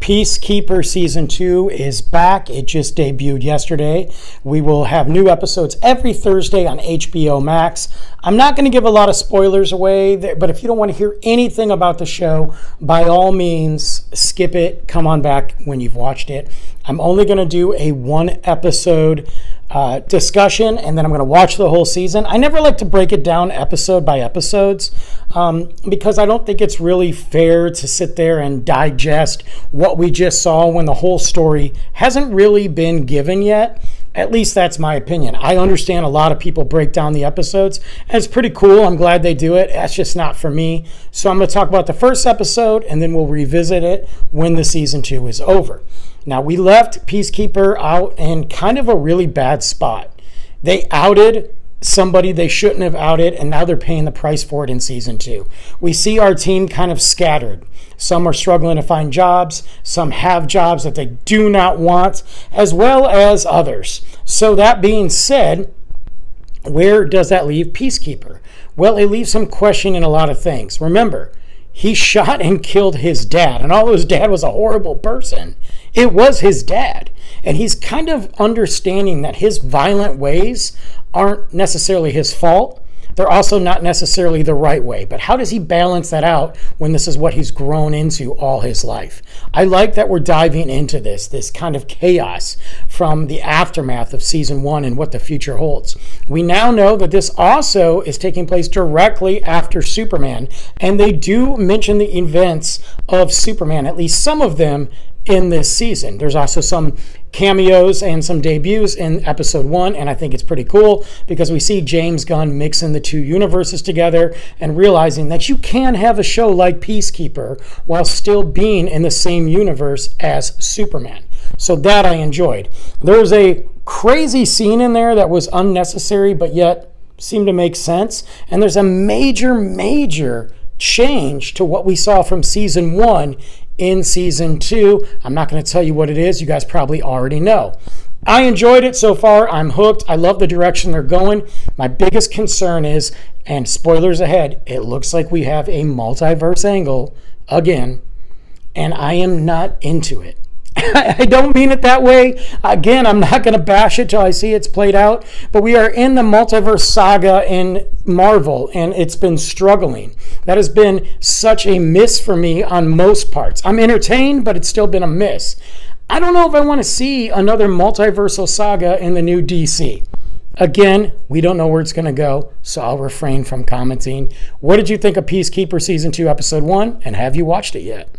Peacekeeper Season 2 is back. It just debuted yesterday. We will have new episodes every Thursday on HBO Max. I'm not going to give a lot of spoilers away, but if you don't want to hear anything about the show, by all means, skip it. Come on back when you've watched it. I'm only going to do a one-episode discussion, and then I'm going to watch the whole season. I never like to break it down episode by episodes because I don't think it's really fair to sit there and digest what we just saw when the whole story hasn't really been given yet. At least that's my opinion. I understand a lot of people break down the episodes, and it's pretty cool. I'm glad they do it. That's just not for me. So I'm going to talk about the first episode, and then we'll revisit it when the season 2 is over. Now, we left Peacekeeper out in kind of a really bad spot. They outed somebody they shouldn't have outed, and now they're paying the price for it in season 2. We see our team kind of scattered. Some are struggling to find jobs. Some have jobs that they do not want, as well as others. So that being said, where does that leave Peacekeeper? Well, it leaves him questioning a lot of things. Remember, he shot and killed his dad, and although his dad was a horrible person, it was his dad. And he's kind of understanding that his violent ways aren't necessarily his fault. They're also not necessarily the right way. But how does he balance that out when this is what he's grown into all his life? I like that we're diving into this kind of chaos from the aftermath of season 1 and what the future holds. We now know that this also is taking place directly after Superman, and they do mention the events of Superman, at least some of them, in this season. There's also some cameos and some debuts in episode 1, and I think it's pretty cool because we see James Gunn mixing the two universes together and realizing that you can have a show like Peacekeeper while still being in the same universe as Superman. So that I enjoyed. There was a crazy scene in there that was unnecessary but yet seemed to make sense, and there's a major change to what we saw from season 1 in season 2. I'm not going to tell you what it is. You guys probably already know. I enjoyed it so far. I'm hooked. I love the direction they're going. My biggest concern is, and spoilers ahead, it looks like we have a multiverse angle again, and I am not into it. I don't mean it that way. Again, I'm not going to bash it till I see it's played out. But we are in the multiverse saga in Marvel, and it's been struggling. That has been such a miss for me on most parts. I'm entertained, but it's still been a miss. I don't know if I want to see another multiversal saga in the new DC. Again, we don't know where it's going to go, so I'll refrain from commenting. What did you think of Peacekeeper Season 2, Episode 1, and have you watched it yet?